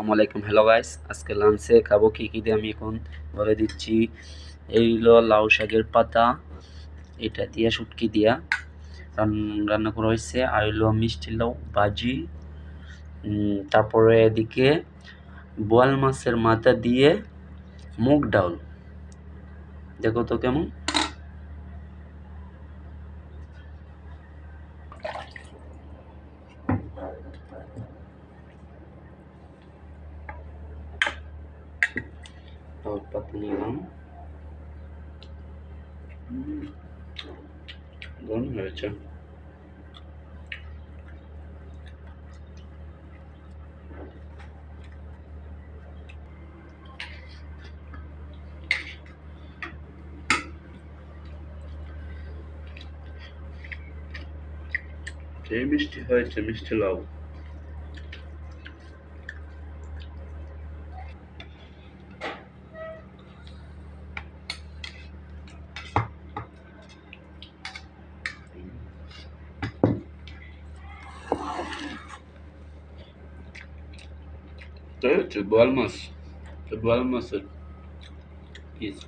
আসসালামু আলাইকুম। Hello guys, আজকে লাঞ্চে খাবো কি কি দিয়ে আমি এখন বলে দিচ্ছি। এই হলো লাউ শাকের পাতা, এটা দিয়ে শুটকি দিয়া রান্না করা হয়েছে। আর হলো মিষ্টি লাউ ভাজি, তারপরে এদিকে বোয়াল মাছের মাথা দিয়ে মুগ ডাল। দেখো তো কেমন। লাউর পাতা নিলাম, গরম হয়েছে। এই মিষ্টি হয়েছে, মিষ্টি লাউ। বোয়াল মাছ, বোয়াল মাছের পিস।